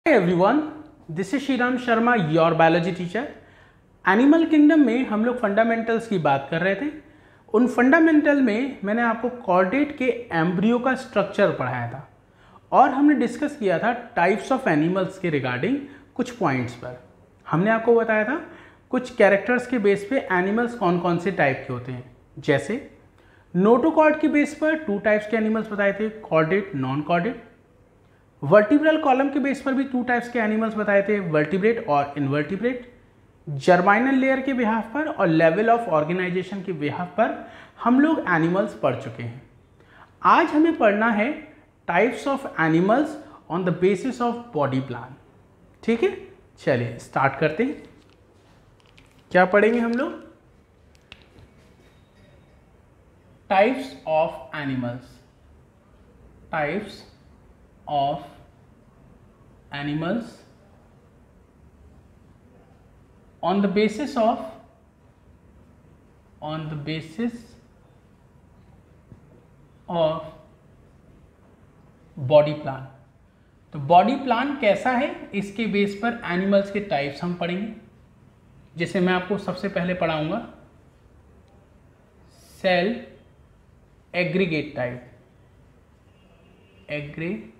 Everyone, this is Shriram Sharma, your biology teacher. Animal kingdom में हम लोग फंडामेंटल्स की बात कर रहे थे। उन फंडामेंटल में मैंने आपको कॉर्डेट के एम्ब्रियो का स्ट्रक्चर पढ़ाया था और हमने डिस्कस किया था टाइप्स ऑफ एनिमल्स के रिगार्डिंग कुछ पॉइंट्स पर। हमने आपको बताया था कुछ कैरेक्टर्स के बेस पे एनिमल्स कौन कौन से टाइप के होते हैं। जैसे नोटोकॉर्ड के बेस पर 2 टाइप्स के एनिमल्स बताए थे, chordate, non chordate. Vertebral column के बेस पर भी 2 टाइप्स के एनिमल्स बताए थे, वर्टिब्रेट और इनवर्टिब्रेट। जर्माइनल लेयर के बिहाफ पर और लेवल ऑफ ऑर्गेनाइजेशन के बिहाफ पर हम लोग एनिमल्स पढ़ चुके हैं। आज हमें पढ़ना है types of animals on the basis of body plan. ठीक है, चलिए स्टार्ट करते हैं। क्या पढ़ेंगे हम लोग? Types of animals. Types of animals on the basis of body plan. तो बॉडी प्लान कैसा है, इसके बेस पर एनिमल्स के टाइप्स हम पढ़ेंगे। जैसे मैं आपको सबसे पहले पढ़ाऊंगा cell aggregate type. Aggregate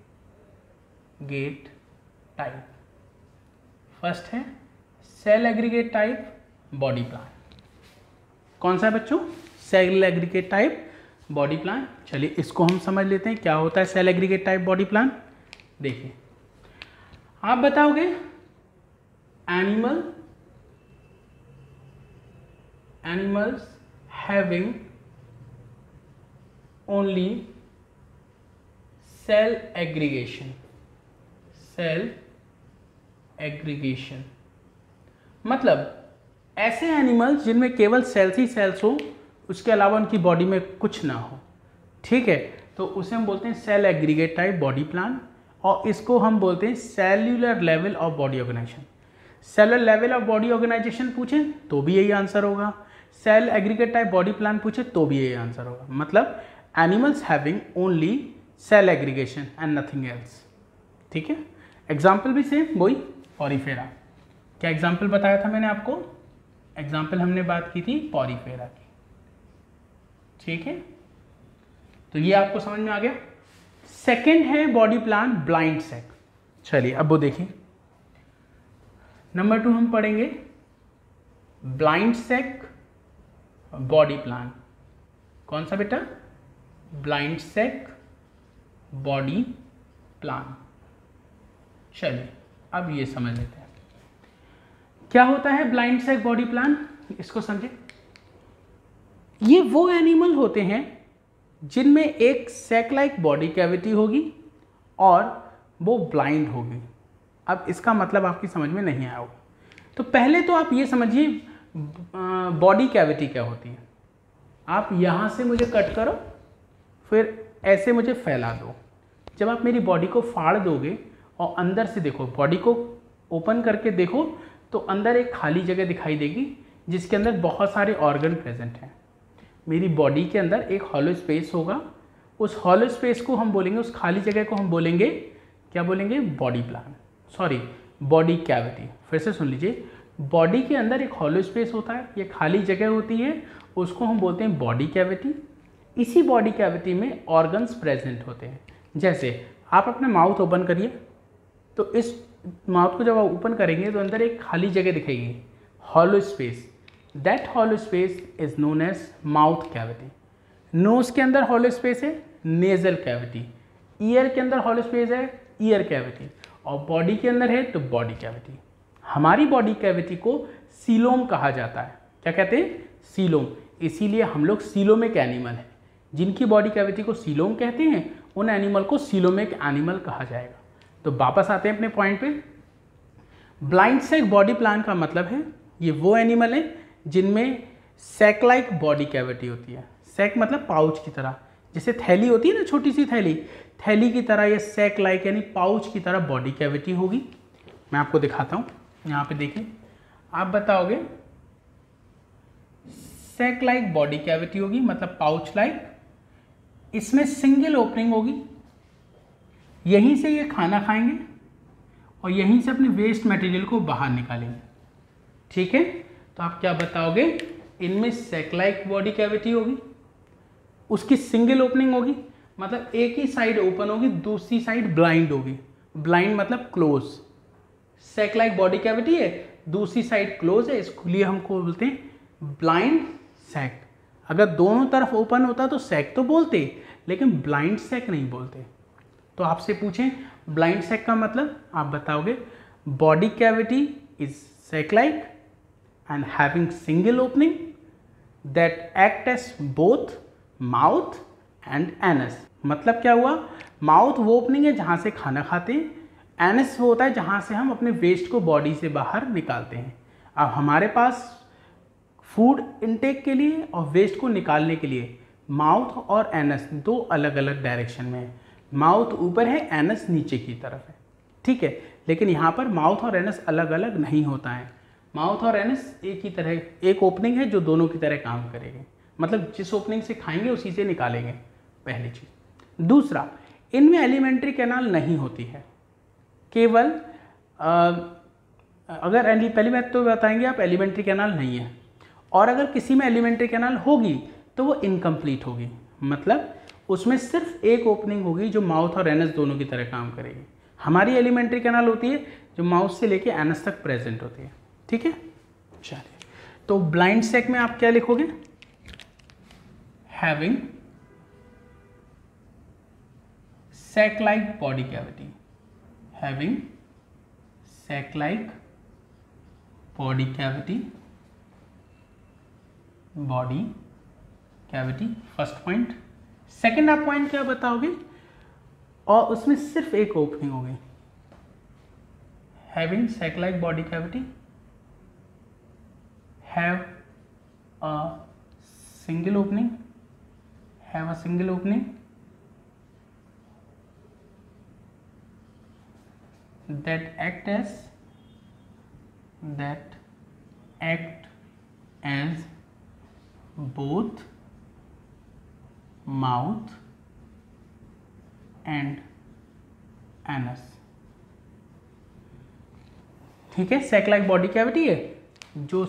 type first है cell aggregate type body plan. कौन सा बच्चों? Cell aggregate type body plan. चलिए इसको हम समझ लेते हैं क्या होता है cell aggregate type body plan. देखिए, आप बताओगे animals having only cell aggregation. Cell aggregation मतलब ऐसे एनिमल्स जिनमें केवल सेल्स ही सेल्स हो, उसके अलावा उनकी बॉडी में कुछ ना हो। ठीक है, तो उसे हम बोलते हैं cell aggregate type body plan, और इसको हम बोलते हैं cellular level of body organisation. Cellular level of body organisation पूछें तो भी यही आंसर होगा, cell aggregate type body plan पूछे तो भी यही आंसर होगा। मतलब animals having only cell aggregation and nothing else. ठीक है, एग्जाम्पल भी सेम वही, पॉरीफेरा। क्या एग्जाम्पल बताया था मैंने आपको? एग्जाम्पल हमने बात की थी पॉरीफेरा की। ठीक है, तो ये आपको समझ में आ गया। सेकंड है बॉडी प्लान ब्लाइंड सेक। चलिए अब वो देखिए, नंबर 2 हम पढ़ेंगे ब्लाइंड सेक बॉडी प्लान। कौन सा बेटा? ब्लाइंड सेक बॉडी प्लान। चलिए अब ये समझ लेते हैं क्या होता है ब्लाइंड सेक बॉडी प्लान। इसको समझे, ये वो एनिमल होते हैं जिनमें एक सेक लाइक बॉडी कैविटी होगी और वो ब्लाइंड होगी। अब इसका मतलब आपकी समझ में नहीं आया होगा, तो पहले तो आप ये समझिए बॉडी कैविटी क्या होती है। आप यहाँ से मुझे कट करो, फिर ऐसे मुझे फैला दो। जब आप मेरी बॉडी को फाड़ दोगे और अंदर से देखो, बॉडी को ओपन करके देखो, तो अंदर एक खाली जगह दिखाई देगी जिसके अंदर बहुत सारे ऑर्गन प्रेजेंट हैं। मेरी बॉडी के अंदर एक हॉलो स्पेस होगा, उस हॉलो स्पेस को हम बोलेंगे, उस खाली जगह को हम बोलेंगे, क्या बोलेंगे? Body plan, sorry body cavity. फिर से सुन लीजिए, बॉडी के अंदर एक हॉलो स्पेस होता है, ये खाली जगह होती है, उसको हम बोलते हैं बॉडी कैविटी। इसी बॉडी कैविटी में ऑर्गन्स प्रेजेंट होते हैं। जैसे आप अपना माउथ ओपन करिए, तो इस माउथ को जब आप ओपन करेंगे तो अंदर एक खाली जगह दिखेगी, hollow space. That hollow space is known as mouth cavity. Nose के अंदर हॉलो स्पेस है, नेजल कैविटी। ईयर के अंदर हॉलो स्पेस है, ईयर कैविटी। और बॉडी के अंदर है तो बॉडी कैविटी। हमारी बॉडी कैविटी को सीलोम कहा जाता है। क्या कहते हैं? सीलोम। इसीलिए हम लोग सीलोमिक एनिमल हैं। जिनकी बॉडी कैविटी को सीलोम कहते हैं, उन एनिमल को सीलोमिक एनिमल कहा जाएगा। तो वापस आते हैं अपने पॉइंट पे। ब्लाइंड सेक बॉडी प्लान का मतलब है ये वो एनिमल है जिनमें सेक लाइक बॉडी कैविटी होती है। सेक मतलब पाउच की तरह, जैसे थैली होती है ना, छोटी सी थैली की तरह ये सेक लाइक यानी पाउच की तरह बॉडी कैविटी होगी। मैं आपको दिखाता हूँ, यहाँ पे देखिए, आप बताओगे सेक लाइक बॉडी कैविटी होगी, मतलब पाउच लाइक। इसमें सिंगल ओपनिंग होगी, यहीं से ये खाना खाएंगे और यहीं से अपने वेस्ट मटेरियल को बाहर निकालेंगे। ठीक है, तो आप क्या बताओगे, इनमें सैक लाइक बॉडी कैविटी होगी, उसकी सिंगल ओपनिंग होगी, मतलब एक ही साइड ओपन होगी, दूसरी साइड ब्लाइंड होगी। ब्लाइंड मतलब close. Sac like body cavity है, दूसरी साइड क्लोज है, इसके लिए हमको बोलते हैं ब्लाइंड सैक। अगर दोनों तरफ ओपन होता तो सैक तो बोलते, लेकिन ब्लाइंड सैक नहीं बोलते। तो आपसे पूछें ब्लाइंड सैक का मतलब, आप बताओगे body cavity is sac like and having single opening that act as both mouth and anus. मतलब क्या हुआ, माउथ वो ओपनिंग है जहाँ से खाना खाते हैं, एनस वो होता है जहाँ से हम अपने वेस्ट को बॉडी से बाहर निकालते हैं। अब हमारे पास फूड इनटेक के लिए और वेस्ट को निकालने के लिए माउथ और एनस दो अलग अलग डायरेक्शन में है। माउथ ऊपर है, एनस नीचे की तरफ है। ठीक है, लेकिन यहाँ पर माउथ और एनस अलग अलग नहीं होता है। माउथ और एनस एक ही तरह, एक ओपनिंग है जो दोनों की तरह काम करेगी। मतलब जिस ओपनिंग से खाएंगे उसी से निकालेंगे, पहली चीज़। दूसरा, इनमें एलिमेंट्री कैनाल नहीं होती है, केवल अगर पहली बात तो बताएंगे आप एलिमेंट्री कैनाल नहीं है, और अगर किसी में एलिमेंट्री कैनाल होगी तो वो इनकम्प्लीट होगी। मतलब उसमें सिर्फ एक ओपनिंग होगी जो माउथ और एनस दोनों की तरह काम करेगी। हमारी एलिमेंट्री कैनाल होती है जो माउथ से लेके एनस तक प्रेजेंट होती है। ठीक है, चलिए, तो ब्लाइंड सैक में आप क्या लिखोगे, having sac like body cavity, having sac like body cavity, body cavity first point. Second आप पॉइंट क्या बताओगे, और उसमें सिर्फ एक ओपनिंग होगी, having sac like body cavity, have a single opening, have a single opening that act as both mouth and anus। ठीक है, सैक लाइक बॉडी कैविटी है जो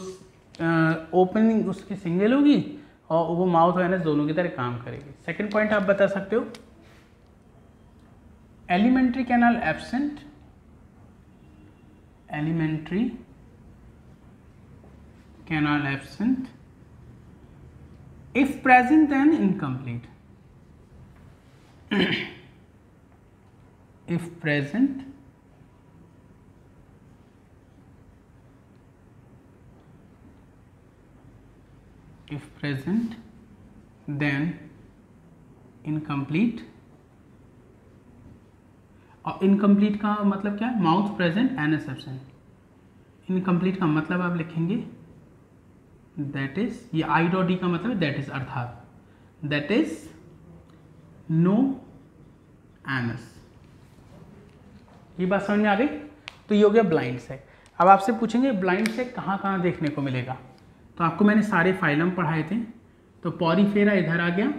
ओपनिंग उसकी सिंगल होगी और वो माउथ और एनस दोनों की तरह काम करेगी। सेकंड पॉइंट आप बता सकते हो, alimentary canal absent, elementary canal absent, if present then incomplete, if present then incomplete। और इनकम्प्लीट का मतलब क्या है, mouth present anus absent. Incomplete का मतलब आप लिखेंगे दैट इज, ये आई डॉट डी का मतलब है दैट इज, अर्थात दैट इज नो एनस। ये बात समझ में आ गई। तो ये हो गया ब्लाइंड सैक। अब आपसे पूछेंगे ब्लाइंड सैक कहाँ कहाँ देखने को मिलेगा, तो आपको मैंने सारे फाइलम पढ़ाए थे। तो पॉरीफेरा इधर आ गया,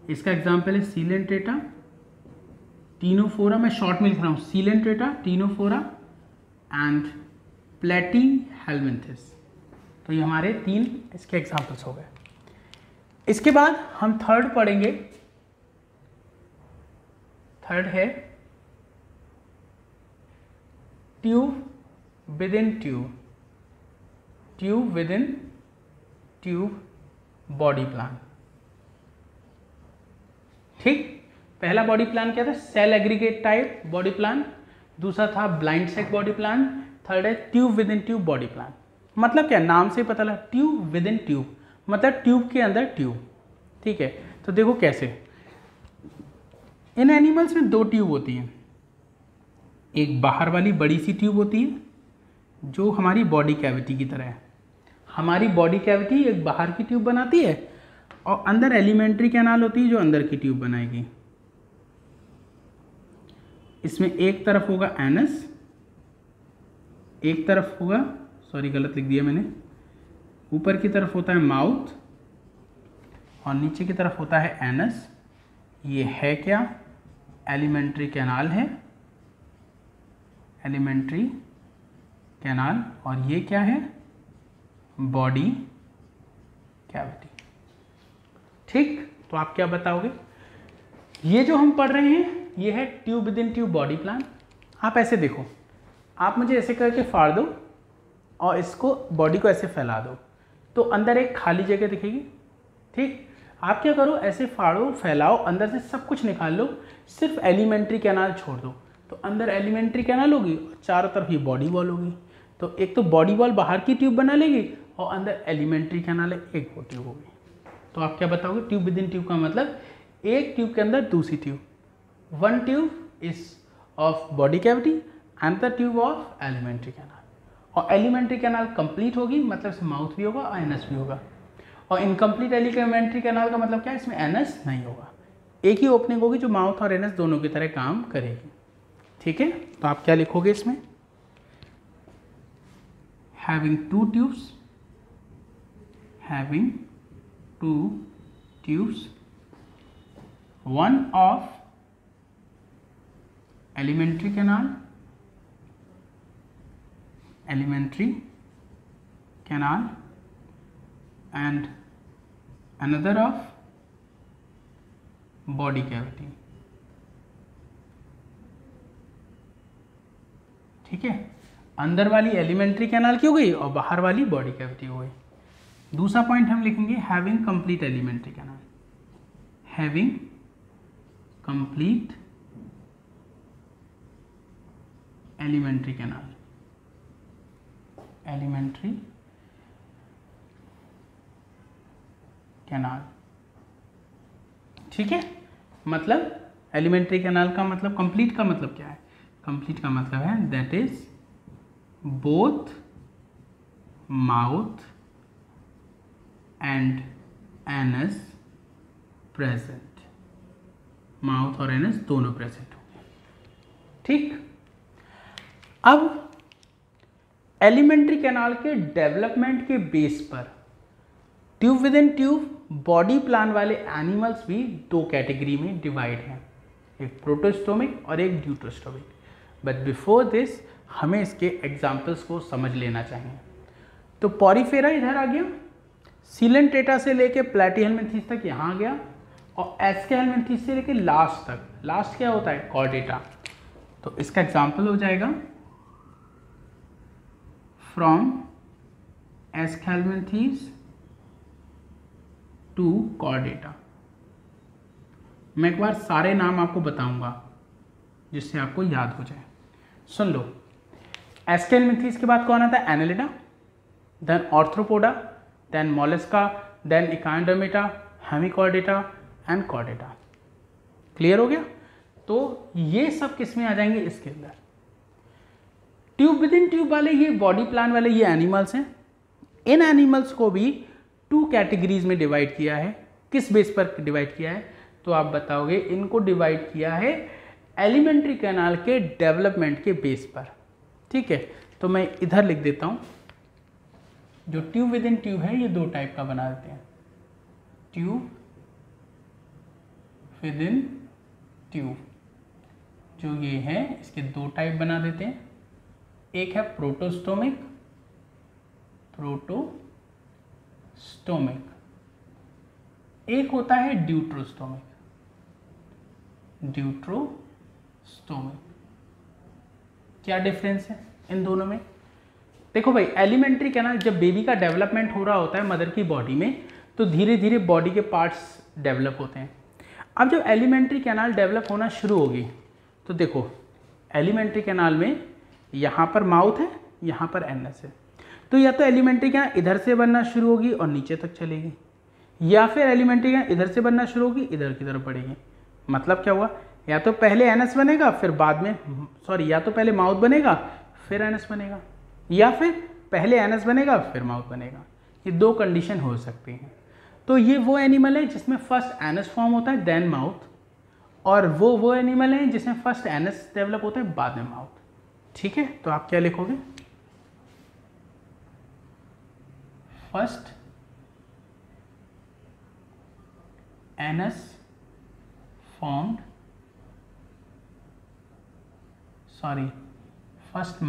इसका एग्जाम्पल है सीलेंट्रेटा, टीनोफोरा, मैं शॉर्ट में लिख रहा हूँ, सीलेंट्रेटा, टीनोफोरा एंड प्लेटी हेलमिंथिस। तो ये हमारे 3 इसके एग्जाम्पल्स हो गए। इसके बाद हम थर्ड पढ़ेंगे। थर्ड है tube within tube, tube within tube body plan. ठीक, पहला बॉडी प्लान क्या था, cell aggregate type body plan, दूसरा था blind sac body plan, third है tube within tube body plan. मतलब क्या, नाम से पता लगा, ट्यूब विद इन ट्यूब मतलब ट्यूब के अंदर ट्यूब। ठीक है, तो देखो कैसे, इन एनिमल्स में 2 ट्यूब होती हैं, एक बाहर वाली बड़ी सी ट्यूब होती है जो हमारी बॉडी कैविटी की तरह है। हमारी बॉडी कैविटी एक बाहर की ट्यूब बनाती है और अंदर एलिमेंट्री कैनाल होती है जो अंदर की ट्यूब बनाएगी। इसमें एक तरफ होगा एनस, एक तरफ होगा, सॉरी गलत लिख दिया मैंने, ऊपर की तरफ होता है माउथ और नीचे की तरफ होता है एनस। ये है क्या, एलिमेंट्री कैनाल है। एलिमेंट्री कैनाल, और ये क्या है, बॉडी कैविटी। ठीक, तो आप क्या बताओगे? ये जो हम पढ़ रहे हैं ये है tube within tube body plan. आप ऐसे देखो, आप मुझे ऐसे करके फाड़ दो और इसको बॉडी को ऐसे फैला दो, तो अंदर एक खाली जगह दिखेगी। ठीक, आप क्या करो, ऐसे फाड़ो, फैलाओ, अंदर से सब कुछ निकाल लो, सिर्फ एलिमेंट्री कैनाल छोड़ दो, तो अंदर एलिमेंट्री कैनाल होगी और चारों तरफ ये बॉडी वॉल होगी। तो एक तो बॉडी वॉल बाहर की ट्यूब बना लेगी और अंदर एलिमेंट्री कैनाल एक वो ट्यूब होगी। तो आप क्या बताओगे? ट्यूब विद इन ट्यूब का मतलब एक ट्यूब के अंदर दूसरी tube, one tube is of body cavity and the tube of alimentary canal. और एलिमेंट्री कैनाल कंप्लीट होगी मतलब इसमें माउथ भी होगा और एनस भी होगा, और इनकम्प्लीट एलिमेंट्री कैनाल का मतलब क्या है, इसमें एनस नहीं होगा, एक ही ओपनिंग होगी जो माउथ और एनस दोनों की तरह काम करेगी। ठीक है, तो आप क्या लिखोगे इसमें? Having two tubes, having two tubes, one of elementary canal and another of body cavity। ठीक है, अंदर वाली एलिमेंट्री कैनाल की हो गई और बाहर वाली बॉडी कैविटी हो गई। दूसरा पॉइंट हम लिखेंगे having complete alimentary canal, having complete alimentary canal, alimentary canal. ठीक है, मतलब एलिमेंट्री कैनाल का मतलब, कंप्लीट का मतलब क्या है? कंप्लीट का मतलब है that is both mouth and anus present, mouth और एनस दोनों प्रेजेंट हो गए। ठीक, अब एलिमेंट्री कैनाल के डेवलपमेंट के बेस पर tube within tube body plan वाले एनिमल्स भी दो कैटेगरी में डिवाइड हैं, एक प्रोटोस्टोमिक और एक ड्यूटोस्टोमिक। बट बिफोर दिस हमें इसके एग्जाम्पल्स को समझ लेना चाहिए। तो पॉरीफेरा इधर आ गया, सीलेंट्रेटा से लेके प्लैटीहेल्मिन्थीस तक यहाँ आ गया, और एस्केहेल्मिन्थीस से लेके लास्ट तक, लास्ट क्या होता है? कॉर्डेटा। तो इसका एग्जाम्पल हो जाएगा फ्रॉम एस्केहेल्मिन्थीस टू कॉर्डेटा। मैं एक बार सारे नाम आपको बताऊंगा जिससे आपको याद हो जाए। सुन लो, एस्केहेल्मिन्थीस के बाद कौन आता है? Annelida, then Arthropoda, then Mollusca, then Echinodermata, Hemichordata and Chordata. Clear हो गया? तो ये सब किस में आ जाएंगे? इसके अंदर। ट्यूब विद इन ट्यूब वाले ये बॉडी प्लान वाले ये एनिमल्स हैं। इन एनिमल्स को भी टू कैटेगरीज में डिवाइड किया है। किस बेस पर डिवाइड किया है? तो आप बताओगे इनको डिवाइड किया है एलिमेंट्री कैनाल के डेवलपमेंट के बेस पर। ठीक है, तो मैं इधर लिख देता हूं, जो ट्यूब विद इन ट्यूब है ये दो टाइप का बना देते हैं। ट्यूब विद इन ट्यूब जो ये है इसके दो टाइप बना देते हैं। एक है प्रोटोस्टोमिक, प्रोटोस्टोमिक, एक होता है ड्यूट्रोस्टोमिक, ड्यूट्रोस्टोमिक। क्या डिफरेंस है इन दोनों में? देखो भाई, एलिमेंट्री कैनाल जब बेबी का डेवलपमेंट हो रहा होता है मदर की बॉडी में, तो धीरे धीरे बॉडी के पार्ट्स डेवलप होते हैं। अब जब एलिमेंट्री कैनाल डेवलप होना शुरू होगी तो देखो एलिमेंट्री कैनाल में यहाँ पर माउथ है, यहाँ पर एनस है, तो या तो एलिमेंट्री कैनाल इधर से बनना शुरू होगी और नीचे तक चलेगी, या फिर एलिमेंट्री कैनाल इधर से बनना शुरू होगी इधर की तरफ बढ़ेगी। मतलब क्या हुआ? या तो पहले एनस बनेगा फिर बाद में, या तो पहले माउथ बनेगा फिर एनस बनेगा, या फिर पहले एनस बनेगा फिर माउथ बनेगा। ये दो कंडीशन हो सकती हैं। तो ये वो एनिमल है जिसमें फर्स्ट एनस फॉर्म होता है देन माउथ, और वो एनिमल है जिसमें फर्स्ट एनस डेवलप होता है बाद में माउथ। ठीक है, तो आप क्या लिखोगे? First anus first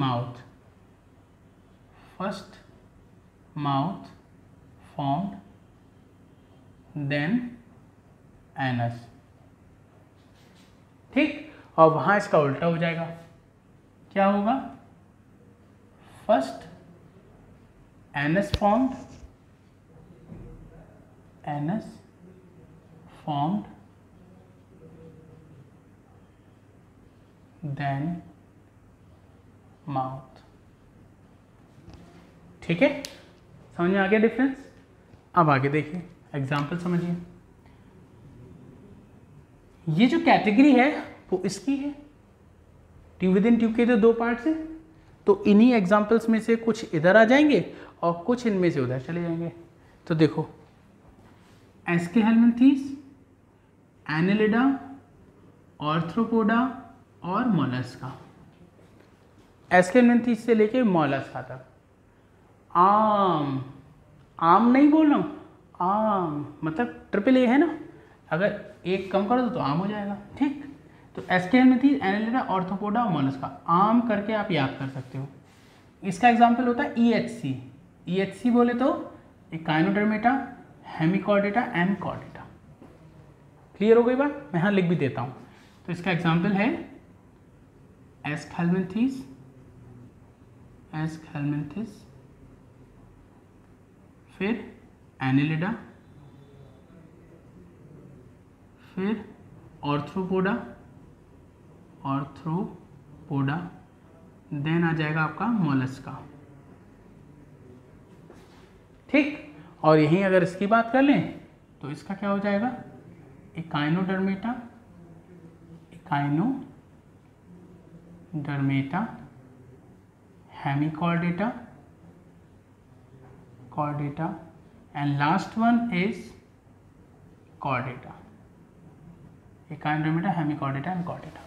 mouth formed, then anus. ठीक, और वहां इसका उल्टा हो जाएगा, क्या होगा? First anus formed, then mouth. ठीक है, समझ में आ गया डिफरेंस? अब आगे देखिए, एग्जाम्पल समझिए। ये जो कैटेगरी है वो इसकी है, ट्यूब विद इन ट्यूब के जो दो पार्ट्स हैं, तो इन्हीं एग्जाम्पल्स में से कुछ इधर आ जाएंगे और कुछ इनमें से उधर चले जाएंगे। तो देखो, एस्केहेलमिन्थीस, एनेलिडा, आर्थ्रोपोडा और मोलस्का। एस्केहेलमिन्थीस से लेके मोलस्का तक। आम नहीं बोल रहा हूँ, आम मतलब ट्रिपल ए है ना, अगर एक कम कर दो तो आम हो जाएगा। ठीक, तो एस्केहेलमिन्थीस, एनेलिडा, आर्थ्रोपोडा और मोलस्का, आम करके आप याद कर सकते हो। इसका एग्जाम्पल होता है EHC। EHC बोले तो Echinodermata, Hemichordata and Chordata. Clear हो गई बात? मैं यहाँ लिख भी देता हूँ। तो इसका एग्जाम्पल है एस्केहेलमिन्थीस, फिर एनेलिडा, फिर आर्थ्रोपोडा, देन आ जाएगा आपका मोलस्का। ठीक, और यहीं अगर इसकी बात कर लें तो इसका क्या हो जाएगा? Echinodermata, Hemichordata, and last one is Chordata. Echinodermata, Hemichordata and Chordata.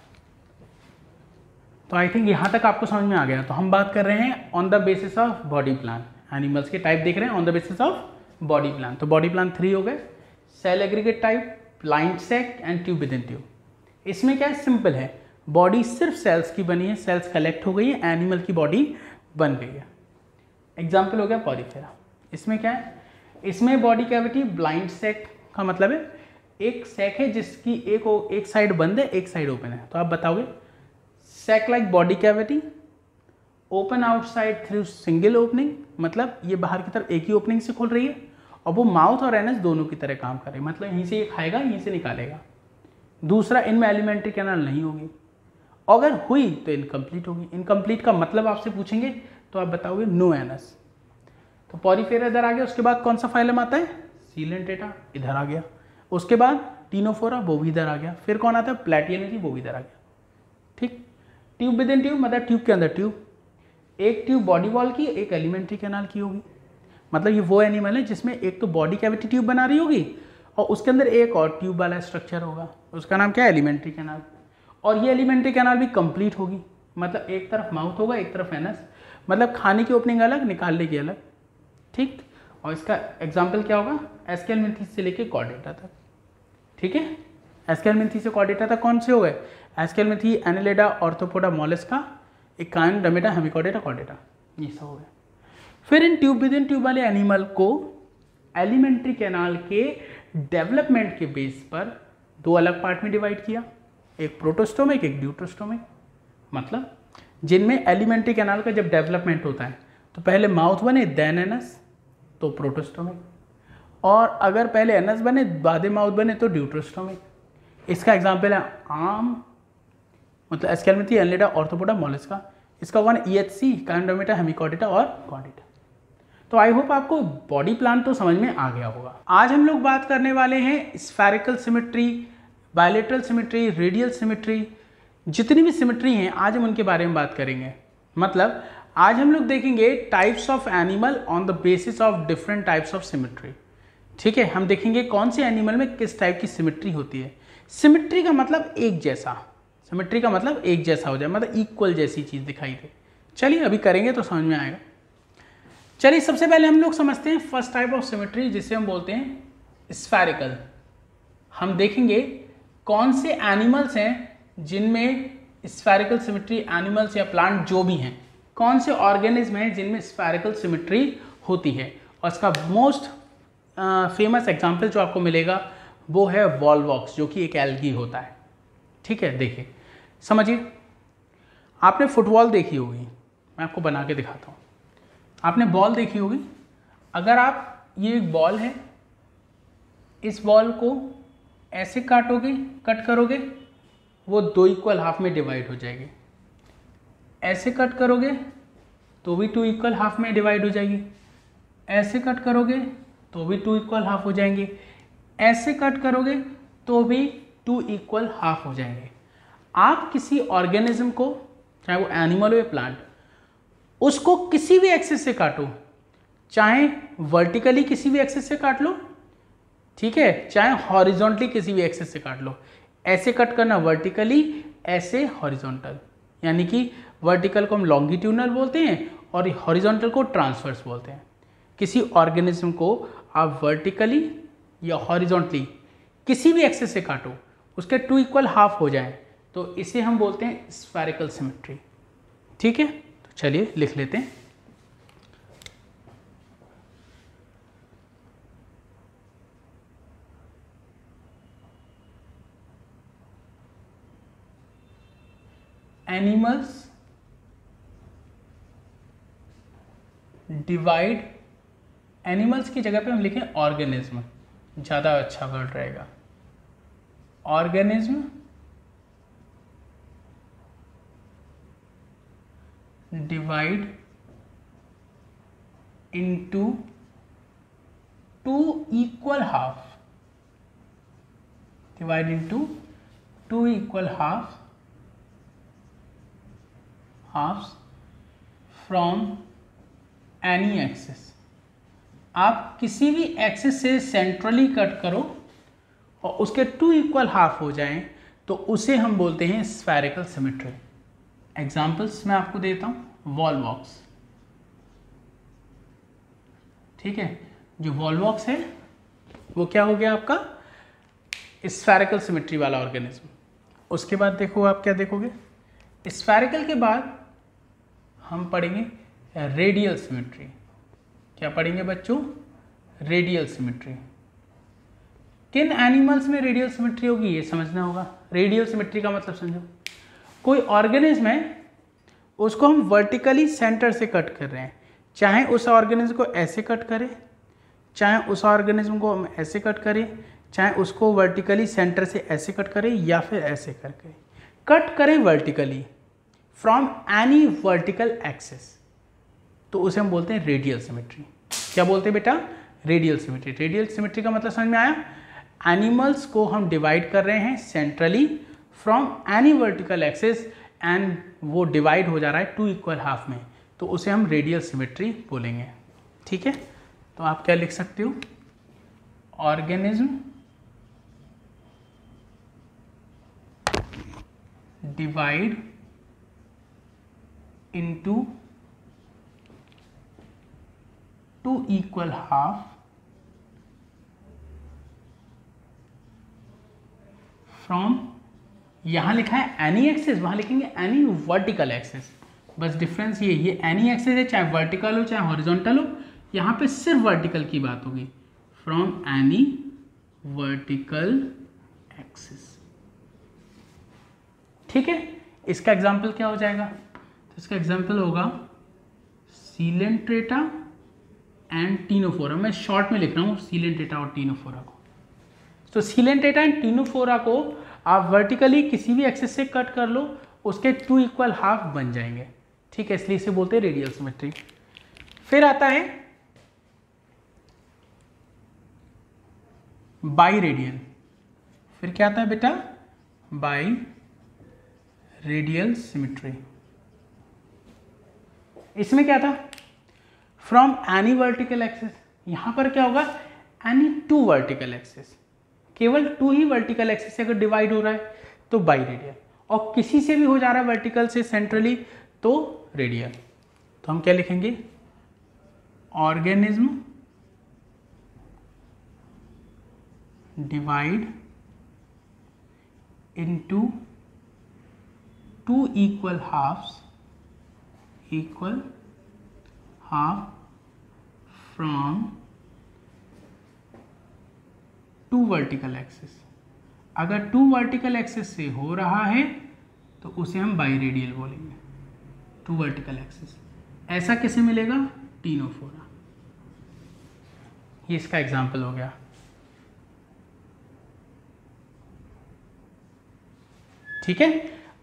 तो आई थिंक यहाँ तक आपको समझ में आ गया। तो हम बात कर रहे हैं on the basis of body plan, animals के टाइप देख रहे हैं on the basis of body plan. तो बॉडी प्लान 3 हो गए, cell aggregate type, blind sac and tube within tube. इसमें क्या है? सिंपल है, बॉडी सिर्फ सेल्स की बनी है, सेल्स कलेक्ट हो गई है, एनिमल की बॉडी बन गई है। एग्जाम्पल हो गया पॉलीफेरा। इसमें क्या है? इसमें बॉडी कैविटी ब्लाइंड सेक का मतलब है एक सेक है जिसकी एक साइड बंद है, एक साइड ओपन है। तो आप बताओगे sac like body cavity, open outside through single opening, मतलब ये बाहर की तरफ एक ही ओपनिंग से खुल रही है और वो माउथ और एनस दोनों की तरह काम कर रही है, मतलब यहीं से ये खाएगा, यहीं से निकालेगा। दूसरा, इनमें एलिमेंट्री कैनाल नहीं होगी, अगर हुई तो इनकम्प्लीट होगी। इनकम्प्लीट का मतलब आपसे पूछेंगे तो आप बताओगे नो एनस। तो पॉलीफेरा इधर आ गया। उसके बाद कौन सा फाइलम आता है? सीलेंटेटा, इधर आ गया। उसके बाद टीनोफोरा, वो भी इधर आ गया। फिर कौन आता है? प्लेटियलिटी, वो भी इधर आ गया। ठीक, ट्यूब विद इन ट्यूब मतलब ट्यूब के अंदर ट्यूब। एक ट्यूब बॉडी वॉल की, एक एलिमेंट्री कैनाल की होगी। मतलब ये वो एनिमल है जिसमें एक तो बॉडी कैविटी ट्यूब बना रही होगी और उसके अंदर एक और ट्यूब वाला स्ट्रक्चर होगा, उसका नाम क्या है? Alimentary canal. और ये एलिमेंट्री कैनाल भी कंप्लीट होगी, मतलब एक तरफ माउथ होगा, एक तरफ एनस, मतलब खाने की ओपनिंग अलग, निकालने की अलग। ठीक, और इसका एग्जाम्पल क्या होगा? एस्केहेलमिन्थीस से लेके कॉर्डेटा तक। ठीक है, एस्केहेलमिन्थीस से कॉर्डेटा तक कौन से हो गए? Aschelminthes, Annelida, Arthropoda, Mollusca, Echinodermata, Hemichordata, Chordata, ये सब हो गए। फिर इन ट्यूब विद इन ट्यूब वाले एनिमल को एलिमेंट्री कैनाल के डेवलपमेंट के बेस पर दो अलग पार्ट में डिवाइड किया, एक प्रोटोस्टोमिक, एक ड्यूटोस्टोमिक। मतलब जिनमें एलिमेंट्री कैनाल का जब डेवलपमेंट होता है तो पहले माउथ बने देन एनस, तो प्रोटोस्टोमिक, और अगर पहले एनस बने बाद माउथ बने तो ड्यूटोस्टोमिक। इसका एग्जाम्पल है आम, मतलब एस्केहेलमिन्थीस, एनेलिडा, आर्थ्रोपोडा, मोलस्का। इसका वन EHC, इकाइनोडर्मेटा, हेमिकॉर्डेटा और कॉर्डेटा। तो आई होप आपको बॉडी प्लान तो समझ में आ गया होगा। आज हम लोग बात करने वाले हैं spherical symmetry, bilateral symmetry, radial symmetry, जितनी भी सिमेट्री हैं आज हम उनके बारे में बात करेंगे। मतलब आज हम लोग देखेंगे types of animal on the basis of different types of symmetry. ठीक है, हम देखेंगे कौन से एनिमल में किस टाइप की सिमेट्री होती है। सिमेट्री का मतलब एक जैसा, सिमेट्री का मतलब एक जैसा हो जाए, मतलब इक्वल जैसी चीज़ दिखाई दे। चलिए अभी करेंगे तो समझ में आएगा। चलिए सबसे पहले हम लोग समझते हैं फर्स्ट टाइप ऑफ सिमेट्री, जिसे हम बोलते हैं स्फेरिकल। हम देखेंगे कौन से एनिमल्स हैं जिनमें स्फेरिकल सिमेट्री एनिमल्स या प्लांट जो भी हैं, कौन से ऑर्गेनिज्म हैं जिनमें स्फेरिकल सिमेट्री होती है? और इसका मोस्ट फेमस एग्जाम्पल जो आपको मिलेगा वो है वॉलवॉक्स, जो कि एक एल्गी होता है। ठीक है, देखिए समझिए, आपने फुटबॉल देखी होगी, मैं आपको बना के दिखाता हूँ। आपने बॉल देखी होगी, अगर आप, ये एक बॉल है, इस बॉल को ऐसे काटोगे, कट करोगे, वो 2 इक्वल हाफ में डिवाइड हो जाएगी। ऐसे कट करोगे तो भी 2 इक्वल हाफ में डिवाइड हो जाएगी। ऐसे कट करोगे तो भी 2 इक्वल हाफ हो जाएंगे। ऐसे कट करोगे तो भी 2 इक्वल हाफ हो जाएंगे। आप किसी ऑर्गेनिज्म को, चाहे वो एनिमल हो या प्लांट, उसको किसी भी एक्सिस से काटो, चाहे वर्टिकली किसी भी एक्सिस से काट लो, ठीक है, चाहे हॉरिजॉन्टली किसी भी एक्सिस से काट लो। ऐसे कट करना वर्टिकली, ऐसे हॉरिजॉन्टल, यानी कि वर्टिकल को हम लॉन्गिट्यूडनल बोलते हैं और हॉरिजॉन्टल को ट्रांसवर्स बोलते हैं। किसी ऑर्गेनिज्म को आप वर्टिकली या हॉरिजॉन्टली किसी भी एक्सिस से काटो, उसके 2 इक्वल हाफ हो जाए, तो इसे हम बोलते हैं स्फेरिकल सिमेट्री। ठीक है, तो चलिए लिख लेते हैं। एनिमल्स डिवाइड, एनिमल्स की जगह पे हम लिखें ऑर्गेनिज्म, ज़्यादा अच्छा वर्ड रहेगा। Organism divide into 2 equal half, divide into 2 equal halves from any axis. आप किसी भी एक्सिस से सेंट्रली कट करो और उसके 2 इक्वल हाफ हो जाएं, तो उसे हम बोलते हैं स्फेरिकल सिमेट्री। एग्जाम्पल्स मैं आपको देता हूं। वॉलवॉक्स, ठीक है, जो वॉलवॉक्स है वो क्या हो गया आपका? स्फेरिकल सिमेट्री वाला ऑर्गेनिज्म। उसके बाद देखो, आप क्या देखोगे, स्फेरिकल के बाद हम पढ़ेंगे रेडियल सिमेट्री। क्या पढ़ेंगे बच्चों? Radial symmetry. किन एनिमल्स में रेडियल सिमेट्री होगी ये समझना होगा। रेडियल सिमेट्री का मतलब समझो, कोई ऑर्गेनिज्म है, उसको हम वर्टिकली सेंटर से कट कर रहे हैं, चाहे उस ऑर्गेनिज्म को ऐसे कट करें, चाहे उस ऑर्गेनिज्म को हम ऐसे कट करें, चाहे उसको वर्टिकली सेंटर से ऐसे कट करें या फिर ऐसे करके कट करें vertically from any vertical axis, तो उसे हम बोलते हैं रेडियल सिमेट्री। क्या बोलते हैं बेटा? Radial symmetry. रेडियल सिमेट्री का मतलब समझ में आया? एनिमल्स को हम डिवाइड कर रहे हैं centrally from any vertical axis and वो डिवाइड हो जा रहा है 2 इक्वल हाफ में, तो उसे हम रेडियल सिमेट्री बोलेंगे। ठीक है, तो आप क्या लिख सकते हो? Organism divide into 2 equal half from, यहां लिखा है एनी एक्सिस, वहां लिखेंगे एनी वर्टिकल एक्सिस। बस डिफरेंस ये एनी एक्सिस है, चाहे वर्टिकल हो चाहे हॉरिजॉन्टल हो, यहां पे सिर्फ वर्टिकल की बात होगी। From any vertical axis. ठीक है, इसका एग्जाम्पल क्या हो जाएगा? तो इसका एग्जाम्पल होगा सीलेंट्रेटा एंड टीनोफोरा। मैं शॉर्ट में लिख रहा हूँ सीलेंट्रेटा और टीनोफोरा को। तो सीलेंट्रेटा एंड टीनोफोरा को आप वर्टिकली किसी भी एक्सिस से कट कर लो, उसके 2 इक्वल हाफ बन जाएंगे। ठीक है, इसलिए इसे बोलते हैं रेडियल सिमेट्री। फिर आता है बाई रेडियल। फिर क्या आता है बेटा? By radial symmetry. इसमें क्या था? From any vertical axis. यहां पर क्या होगा? एनी 2 वर्टिकल एक्सिस, केवल 2 ही वर्टिकल एक्सिस से अगर डिवाइड हो रहा है तो बाई रेडियल, और किसी से भी हो जा रहा है वर्टिकल से सेंट्रली तो रेडियल। तो हम क्या लिखेंगे? Organism divide into 2 equal halves from 2 vertical axis. अगर 2 वर्टिकल एक्सिस से हो रहा है तो उसे हम बाइरेडियल बोलेंगे, 2 वर्टिकल एक्सिस। ऐसा कैसे मिलेगा? टीनोफोरा। ये इसका एग्जाम्पल हो गया। ठीक है।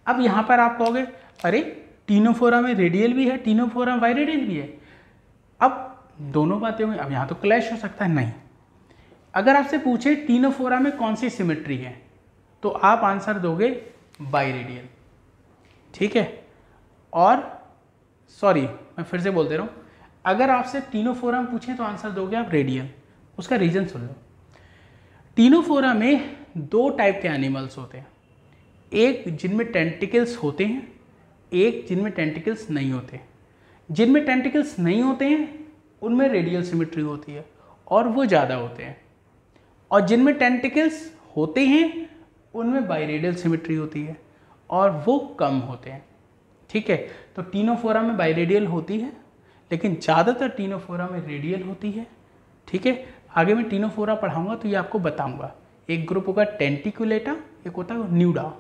अब यहां पर आप कहोगे अरे टीनोफोरा में रेडियल भी है, टीनोफोरा में बाइरेडियल भी है। अब दोनों बातें हुई, अब यहां तो क्लैश हो सकता है। नहीं, अगर आपसे पूछे टीनोफोरा में कौन सी सिमेट्री है तो आप आंसर दोगे बाइरेडियल। ठीक है। और सॉरी, मैं फिर से बोलते रहूं, अगर आपसे टीनोफोरा में पूछे तो आंसर दोगे आप रेडियल। उसका रीजन सुन लो। टीनोफोरा में 2 टाइप के एनिमल्स होते हैं, एक जिनमें टेंटिकल्स होते हैं, एक जिनमें टेंटिकल्स नहीं होते। जिनमें टेंटिकल्स नहीं होते हैं उनमें रेडियल सिमेट्री होती है और वो ज़्यादा होते हैं, और जिनमें टेंटिकल्स होते हैं उनमें बाइरेडियल सिमेट्री होती है और वो कम होते हैं। ठीक है। तो टीनोफोरा में बाइरेडियल होती है, लेकिन ज़्यादातर टीनोफोरा में रेडियल होती है। ठीक है। आगे मैं टीनोफोरा पढ़ाऊंगा तो ये आपको बताऊंगा। एक ग्रुप होगा टेंटिकुलेटा, एक होता है न्यूडा,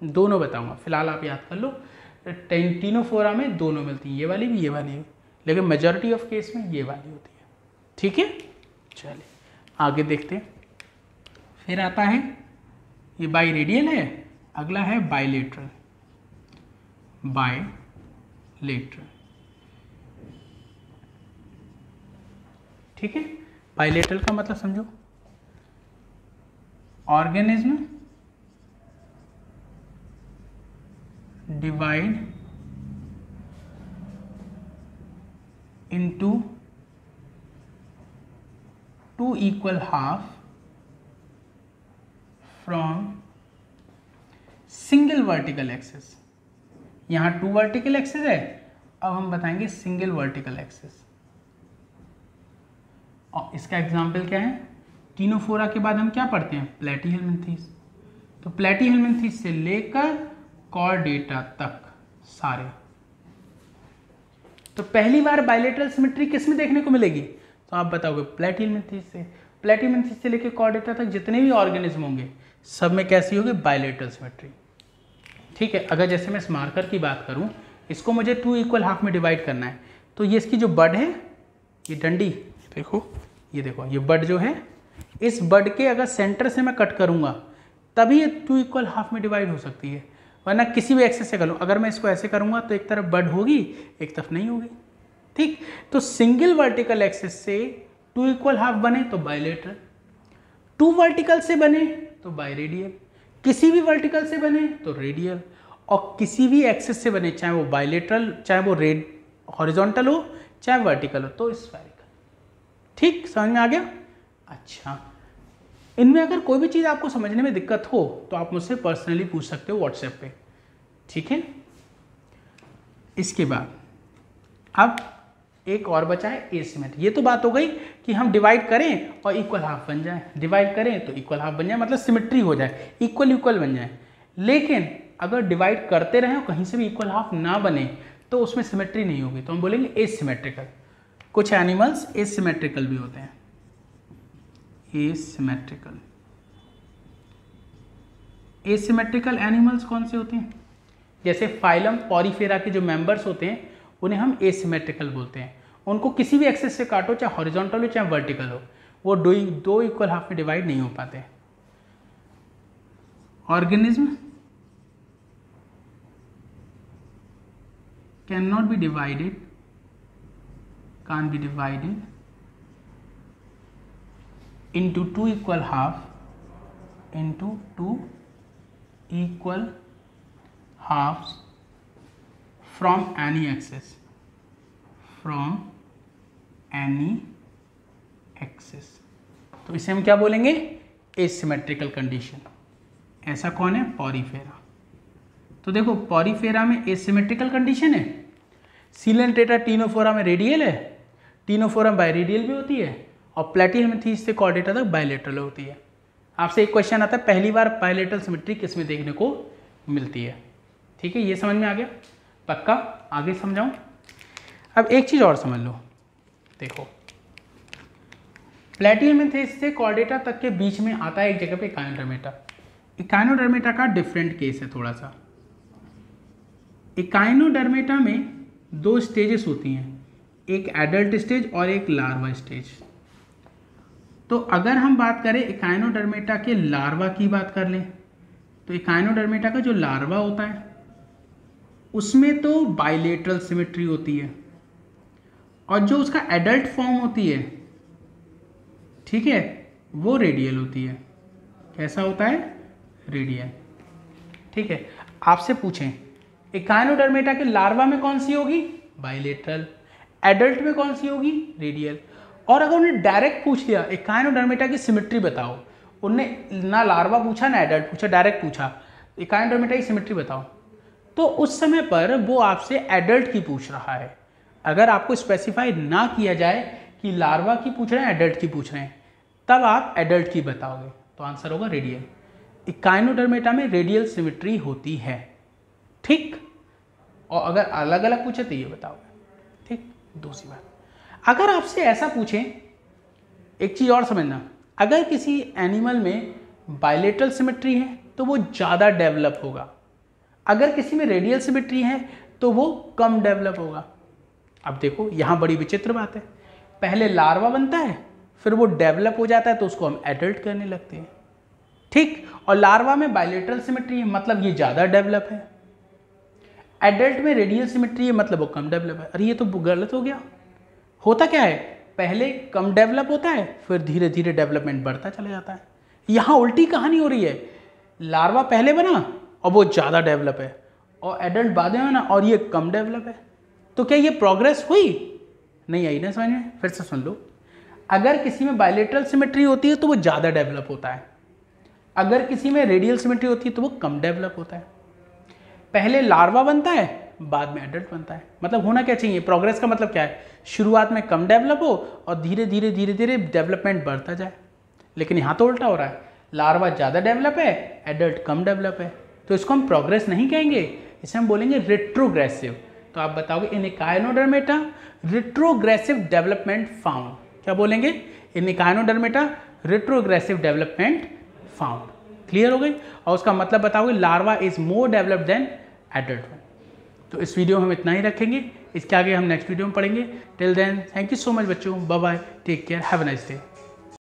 दोनों बताऊंगा। फिलहाल आप याद कर लो, टीनोफोरा में दोनों मिलती हैं, ये वाली भी ये वाली भी, लेकिन मेजॉरिटी ऑफ केस में ये वाली होती है। ठीक है। चलिए आगे देखते हैं। फिर आता है, ये बाइरेडियल है, अगला है बाइलेटरल। बाइलेटरल। ठीक है। बाइलेटरल का मतलब समझो, organism divide into 2 equal half from single vertical axis. यहाँ 2 वर्टिकल एक्सिस है, अब हम बताएंगे सिंगल वर्टिकल एक्सिस। और इसका एग्जाम्पल क्या है? टीनोफोरा के बाद हम क्या पढ़ते हैं? प्लेटीहेल्मिन्थीस। तो प्लेटीहेल्मिन्थीस से लेकर कॉर्डेटा तक सारे। तो पहली बार बाइलेटरल सिमेट्री किस में देखने को मिलेगी? तो आप बताओगे प्लेटीहेल्मिन्थीस से। प्लेटीहेल्मिन्थीस से लेकर कॉर्डेटा तक जितने भी ऑर्गेनिज्म होंगे सब में कैसी होगी? Bilateral symmetry. ठीक है। अगर जैसे मैं इस मार्कर की बात करूं, इसको मुझे 2 इक्वल हाफ में डिवाइड करना है, तो ये इसकी जो बड है, ये डंडी देखो, ये देखो, ये बड जो है, इस बड के अगर सेंटर से मैं कट करूंगा तभी ये 2 इक्वल हाफ में डिवाइड हो सकती है, वरना किसी भी एक्सेस से कर लूँ। अगर मैं इसको ऐसे करूंगा तो एक तरफ बड होगी, एक तरफ नहीं होगी। ठीक। तो सिंगल वर्टिकल एक्सेस से 2 इक्वल हाफ बने तो बाइलेटरल, 2 वर्टिकल से बने तो बाइरेडियल, किसी भी वर्टिकल से बने तो रेडियल, और किसी भी एक्सेस से बने, चाहे वो बाइलेटरल, चाहे वो हॉरिजॉन्टल हो, चाहे वर्टिकल हो, तो स्फेरिकल। ठीक, समझ में आ गया? अच्छा, इनमें अगर कोई भी चीज़ आपको समझने में दिक्कत हो तो आप मुझसे पर्सनली पूछ सकते हो व्हाट्सएप पे। ठीक है। इसके बाद अब एक और बचा है एसिमेट्री। ये तो बात हो गई कि हम डिवाइड करें और इक्वल हाफ बन जाए, डिवाइड करें तो इक्वल हाफ बन जाए, मतलब सिमेट्री हो जाए, इक्वल इक्वल बन जाए। लेकिन अगर डिवाइड करते रहें और कहीं से भी इक्वल हाफ ना बने तो उसमें सिमेट्री नहीं होगी, तो हम बोलेंगे एसिमेट्रिकल। कुछ एनिमल्स एसिमेट्रिकल भी होते हैं, एसिमेट्रिकल। एसिमेट्रिकल एनिमल्स कौन से होते हैं? जैसे फाइलम पॉरीफेरा के जो मेंबर्स होते हैं उन्हें हम एसिमेट्रिकल बोलते हैं। उनको किसी भी एक्सेस से काटो, चाहे हॉरिजॉन्टल हो चाहे वर्टिकल हो, वो दो इक्वल हाफ में डिवाइड नहीं हो पाते। Organism can not be divided, can be divided into 2 equal half into 2 equal halves from any axis, from any axis। तो इसे हम क्या बोलेंगे? Asymmetrical condition. ऐसा कौन है? पॉरीफेरा। तो देखो पॉरीफेरा में एसिमेट्रिकल कंडीशन है, सीलेंट्रेटा टीनोफोरा में रेडियल है, टीनोफोरा बाइरेडियल भी होती है, और प्लेटीहेल्मिन्थीस से कॉर्डेटा तक बाइलेटरल होती है। आपसे एक क्वेश्चन आता है, पहली बार बाइलेटरल सिमेट्री किस में देखने को मिलती है? ठीक है, ये समझ में आ गया, पक्का? आगे समझाऊं? अब एक चीज़ और समझ लो, देखो प्लैटिहेलमिन्थेसिस से कॉर्डेटा तक के बीच में आता है एक जगह पे इकाइनोडर्मेटा। इकाइनोडर्मेटा का डिफरेंट केस है थोड़ा सा। इकाइनोडर्मेटा में 2 स्टेजेस होती हैं, एक एडल्ट स्टेज और एक लार्वा स्टेज। तो अगर हम बात करें इकाइनोडर्मेटा के लार्वा की बात कर लें, तो इकाइनोडर्मेटा का जो लार्वा होता है उसमें तो बाइलेटरल सिमेट्री होती है, और जो उसका एडल्ट फॉर्म होती है, ठीक है, वो रेडियल होती है। कैसा होता है? रेडियल। ठीक है, आपसे पूछें इकाइनोडर्मेटा के लार्वा में कौन सी होगी? बाइलेटरल। एडल्ट में कौन सी होगी? रेडियल। और अगर उन्हें डायरेक्ट पूछ लिया इकाइनोडर्मेटा की सिमेट्री बताओ, उनने ना लार्वा पूछा ना एडल्ट पूछा, डायरेक्ट पूछा इकाइनोडर्मेटा की सिमेट्री बताओ, तो उस समय पर वो आपसे एडल्ट की पूछ रहा है। अगर आपको स्पेसिफाई ना किया जाए कि लार्वा की पूछ रहे हैं एडल्ट की पूछ रहे हैं, तब आप एडल्ट की बताओगे, तो आंसर होगा रेडियल। इकाइनोडर्मेटा में रेडियल सिमेट्री होती है, ठीक। और अगर अलग अलग पूछे तो ये बताओगे, ठीक। दूसरी बात, अगर आपसे ऐसा पूछें, एक चीज और समझना, अगर किसी एनिमल में बाइलेटरल सिमेट्री है तो वो ज़्यादा डेवलप होगा, अगर किसी में रेडियल सिमेट्री है तो वो कम डेवलप होगा। अब देखो यहाँ बड़ी विचित्र बात है, पहले लार्वा बनता है फिर वो डेवलप हो जाता है तो उसको हम एडल्ट कहने लगते हैं, ठीक। और लार्वा में बाइलेटरल सिमेट्री है मतलब ये ज़्यादा डेवलप है, एडल्ट में रेडियल सिमेट्री है मतलब वो कम डेवलप है। अरे ये तो गलत हो गया। होता क्या है, पहले कम डेवलप होता है फिर धीरे धीरे डेवलपमेंट बढ़ता चला जाता है। यहाँ उल्टी कहानी हो रही है, लार्वा पहले बना और वो ज़्यादा डेवलप है, और एडल्ट बाद में बना और ये कम डेवलप है। तो क्या ये प्रोग्रेस हुई? नहीं आई ना समझ में। फिर से सुन लो, अगर किसी में बाइलेटरल सिमेट्री होती है तो वो ज़्यादा डेवलप होता है, अगर किसी में रेडियल सिमेट्री होती है तो वो कम डेवलप होता है। पहले लार्वा बनता है बाद में एडल्ट बनता है। मतलब होना क्या चाहिए, प्रोग्रेस का मतलब क्या है, शुरुआत में कम डेवलप हो और धीरे धीरे धीरे धीरे डेवलपमेंट बढ़ता जाए। लेकिन यहाँ तो उल्टा हो रहा है, लार्वा ज़्यादा डेवलप है, एडल्ट कम डेवलप है, तो इसको हम प्रोग्रेस नहीं कहेंगे, इसे हम बोलेंगे रेट्रोग्रेसिव। तो आप बताओगे in Echinodermata retrogressive development found. क्या बोलेंगे? In Echinodermata retrogressive development found. Clear हो गई? और उसका मतलब बताओगे larva is more developed than adult one. तो इस वीडियो में हम इतना ही रखेंगे, इसके आगे हम नेक्स्ट वीडियो में पढ़ेंगे। Till then thank you so much बच्चों, bye bye, take care, have a nice day.